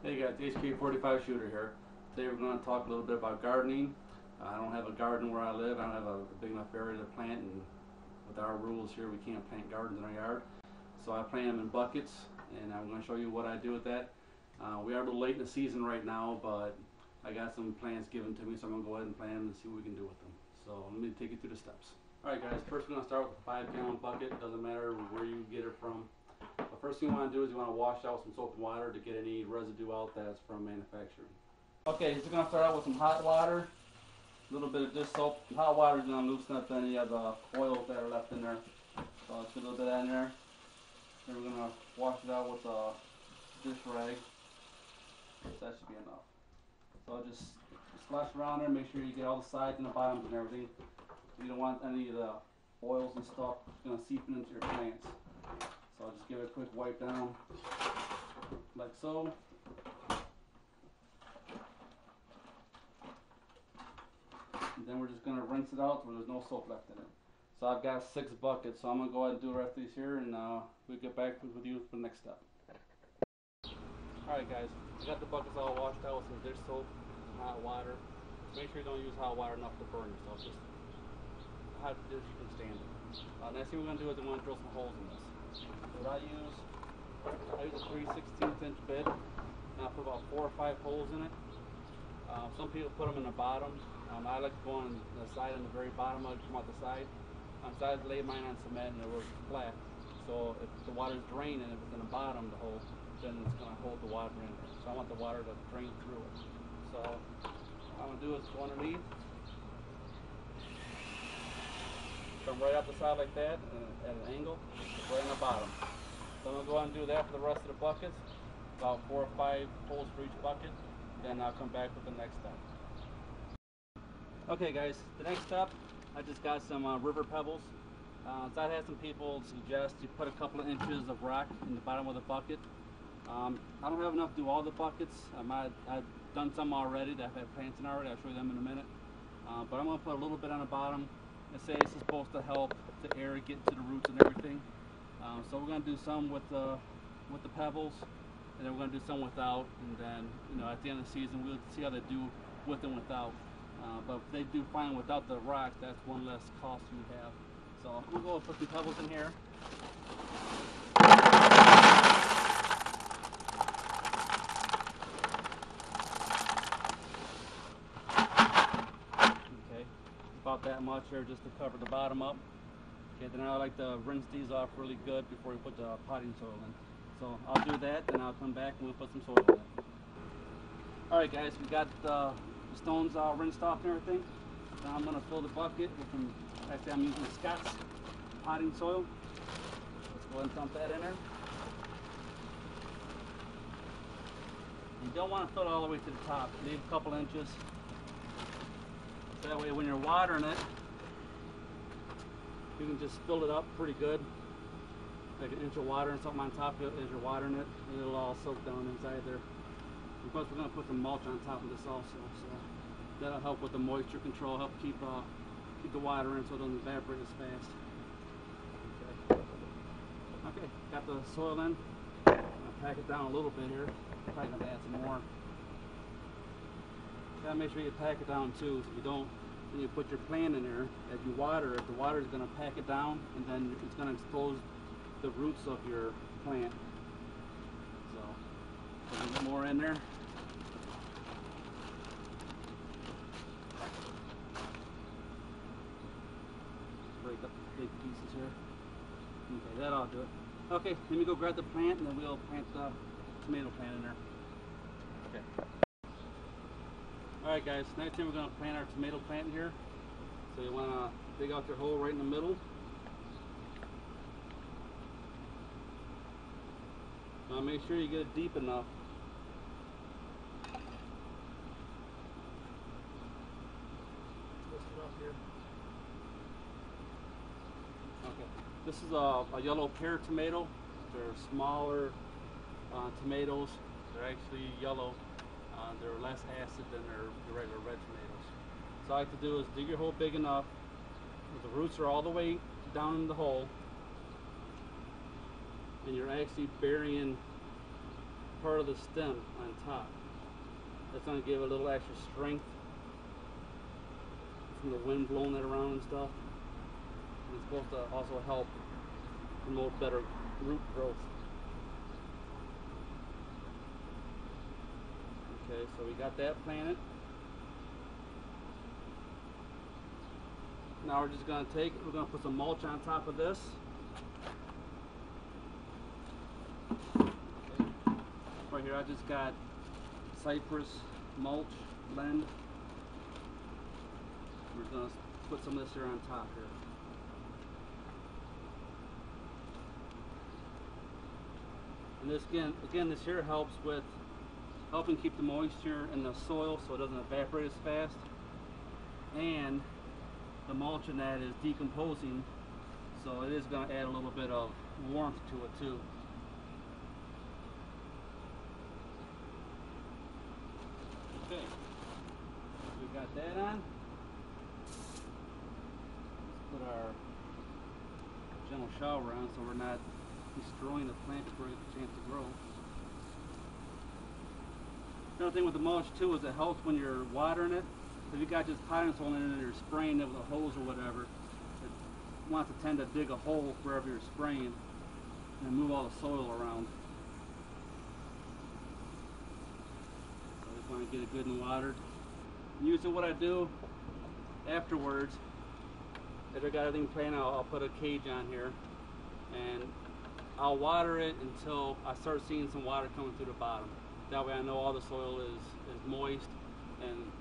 Hey guys, HK45 Shooter here. Today we're going to talk a little bit about gardening. I don't have a garden where I live. I don't have a big enough area to plant, and with our rules here we can't plant gardens in our yard. So I plant them in buckets, and I'm going to show you what I do with that. We are a little late in the season right now, but I got some plants given to me, so I'm going to go ahead and plant them and see what we can do with them. So let me take you through the steps. Alright guys, first we're going to start with a 5-gallon bucket. Doesn't matter where you get it from. The first thing you want to do is you want to wash out some soap and water to get any residue out that's from manufacturing. Okay, so you're going to start out with some hot water, a little bit of dish soap. Hot water is going to loosen up any of the oils that are left in there. So I'll put a little bit of that in there. Then we're going to wash it out with a dish rag. So that should be enough. So just splash around there, make sure you get all the sides and the bottoms and everything. You don't want any of the oils and stuff going to seep into your plants. So I'll just give it a quick wipe down, like so. And then we're just going to rinse it out so there's no soap left in it. So I've got 6 buckets, so I'm going to go ahead and do the rest of these here, and we'll get back with you for the next step. Alright guys, I got the buckets all washed out with some dish soap and hot water. Make sure you don't use hot water enough to burn yourself, just hot as you can stand it. Next thing we're going to do is we're going to drill some holes in this. What I use a 3/16" bit, and I put about 4 or 5 holes in it. Some people put them in the bottom. I like to go on the side, on the very bottom. I come out the side. So I lay mine on cement and it was flat. So if the water's draining, if it's in the bottom of the hole, then it's going to hold the water in there. So I want the water to drain through it. So what I'm going to do is go underneath. Come right up the side like that, at an angle, right on the bottom. So I'm going to go ahead and do that for the rest of the buckets, about 4 or 5 holes for each bucket, then I'll come back with the next step. Okay guys, the next step, I just got some river pebbles. So I had some people suggest you put a couple of inches of rock in the bottom of the bucket. I don't have enough to do all the buckets. I've done some already that have plants in already. I'll show you them in a minute. But I'm going to put a little bit on the bottom. They say this is supposed to help the air get to the roots and everything. So we're going to do some with the pebbles, and then we're going to do some without, and then at the end of the season we'll see how they do with and without. But if they do fine without the rock, that's one less cost you have. So we'll go and put some pebbles in here. About that much there just to cover the bottom up. Okay, then I like to rinse these off really good before we put the potting soil in. So I'll do that, then I'll come back and we'll put some soil in it. Alright guys, we got the stones all rinsed off and everything. Now I'm going to fill the bucket with some, actually I'm using Scott's potting soil. Let's go ahead and dump that in there. You don't want to fill it all the way to the top. Leave a couple inches. That way when you're watering it, you can just fill it up pretty good. Like an inch of water and something on top of it as you're watering it, and it'll all soak down inside there. And plus we're going to put some mulch on top of this also, so that'll help with the moisture control, help keep the water in so it doesn't evaporate as fast. Okay, got the soil in. I'm going to pack it down a little bit here. Probably going to add some more. Gotta make sure you pack it down too, so you don't, when you put your plant in there, as you water it, the water is going to pack it down, and then it's going to expose the roots of your plant. So, put a little bit more in there. Break up the big pieces here. Okay, that'll do it. Okay, let me go grab the plant, and then we'll plant the tomato plant in there. Okay. Alright guys, next thing we're going to plant our tomato plant in here. So you want to dig out your hole right in the middle. Now make sure you get it deep enough. Okay, this is a yellow pear tomato. They're smaller tomatoes. They're actually yellow. They're less acid than their regular red tomatoes. So all I like to do is dig your hole big enough. The roots are all the way down in the hole, and you're actually burying part of the stem on top. That's going to give it a little extra strength from the wind blowing it around and stuff. And it's supposed to also help promote better root growth. Okay, so we got that planted. Now we're just going to we're going to put some mulch on top of this. Okay. Right here I just got cypress mulch blend. We're going to put some of this here on top here. And this again this here helps with helping keep the moisture in the soil so it doesn't evaporate as fast, and the mulch in that is decomposing, so it is going to add a little bit of warmth to it too. Okay, we got that on. Let's put our gentle shower on so we're not destroying the plant before it gets a chance to grow. Another thing with the mulch too is it helps when you're watering it. If you got just potting soil in it and you're spraying it with a hose or whatever, it wants to tend to dig a hole wherever you're spraying and move all the soil around. So I just want to get it good and watered. Usually what I do afterwards, if I got everything planned out, I'll put a cage on here and I'll water it until I start seeing some water coming through the bottom. That way I know all the soil is moist, and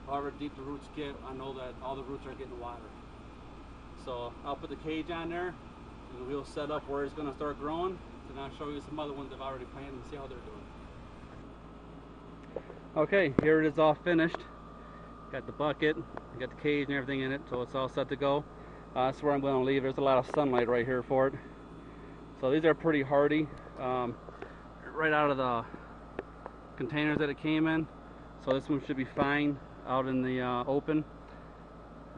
however deep the roots get, I know that all the roots are getting water. So I'll put the cage on there, and we'll set up where it's going to start growing, and I'll show you some other ones I've already planted and see how they're doing. Okay, here it is all finished. Got the bucket, got the cage and everything in it, so it's all set to go. That's where I'm going to leave. There's a lot of sunlight right here for it. So these are pretty hardy, right out of the containers that it came in. So this one should be fine out in the open.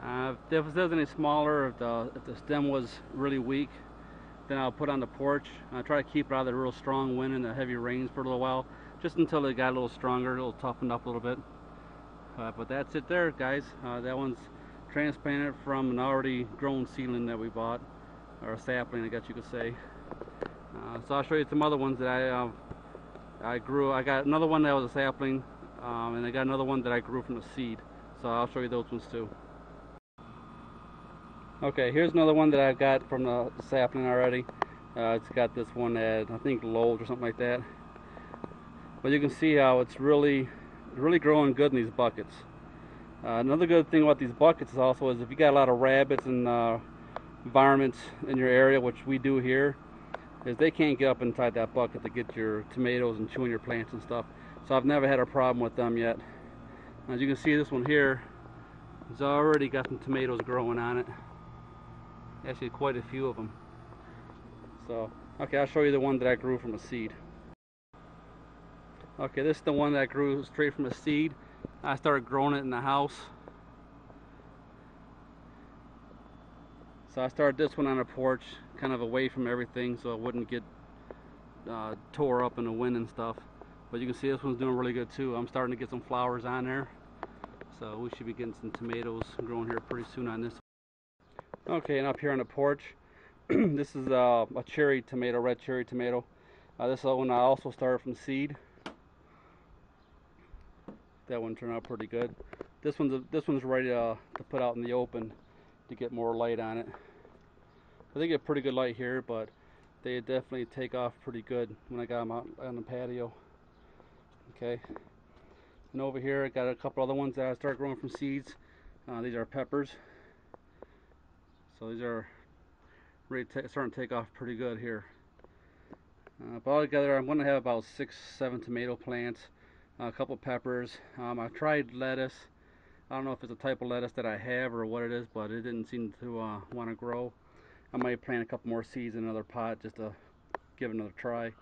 If this is any smaller, if the stem was really weak, then I'll put on the porch. I try to keep it out of the real strong wind and the heavy rains for a little while, just until it got a little stronger, a little toughened up a little bit. But that's it there, guys. That one's transplanted from an already grown seedling that we bought, or a sapling, I guess you could say. So I'll show you some other ones that I grew. I got another one that was a sapling, and I got another one that I grew from a seed. So I'll show you those ones too. Okay, here's another one that I got from the sapling already. It's got this one at, I think, Lowe's or something like that. But you can see how it's really growing good in these buckets. Another good thing about these buckets is also is if you got a lot of rabbits and varmints in your area, which we do here, is they can't get up inside that bucket to get your tomatoes and chewing your plants and stuff. So I've never had a problem with them yet. As you can see, this one here has already got some tomatoes growing on it. Actually, quite a few of them. So, okay, I'll show you the one that I grew from a seed. Okay, this is the one that I grew straight from a seed. I started growing it in the house. So I started this one on a porch, kind of away from everything, so it wouldn't get tore up in the wind and stuff. But you can see this one's doing really good too. I'm starting to get some flowers on there, so we should be getting some tomatoes growing here pretty soon on this. Okay, and up here on the porch, this is a cherry tomato, red cherry tomato. This one I also started from seed. That one turned out pretty good. This one's ready to put out in the open to get more light on it. They get pretty good light here, but they definitely take off pretty good when I got them out on the patio. Okay, and over here I got a couple other ones that I started growing from seeds. These are peppers. So these are really starting to take off pretty good here. But altogether, I'm going to have about 6-7 tomato plants, a couple peppers. I've tried lettuce. I don't know if it's a type of lettuce that I have or what it is, but it didn't seem to want to grow. I might plant a couple more seeds in another pot just to give it another try.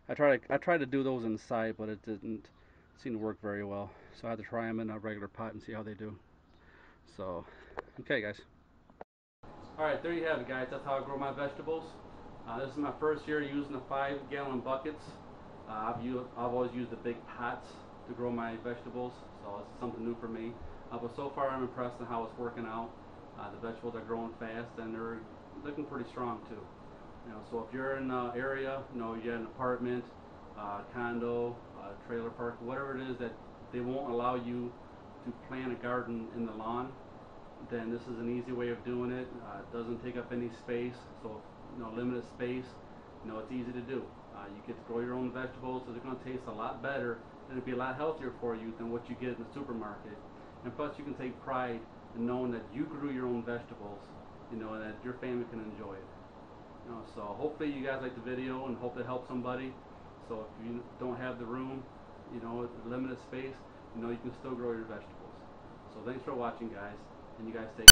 I tried to do those inside, but it didn't seem to work very well. So I had to try them in a regular pot and see how they do. So, okay, guys. Alright, there you have it, guys. That's how I grow my vegetables. This is my first year using the 5-gallon buckets. I've always used the big pots to grow my vegetables, so it's something new for me. But so far I'm impressed on how it's working out. The vegetables are growing fast and they're looking pretty strong too. So if you're in an area, you get an apartment, condo, trailer park, whatever it is that they won't allow you to plant a garden in the lawn, then this is an easy way of doing it. It doesn't take up any space, so limited space, it's easy to do. You get to grow your own vegetables, so they're going to taste a lot better and it'll be a lot healthier for you than what you get in the supermarket. And plus you can take pride in knowing that you grew your own vegetables, and that your family can enjoy it. So hopefully you guys like the video and hope it helps somebody. So if you don't have the room, limited space, you can still grow your vegetables. So thanks for watching, guys, and you guys take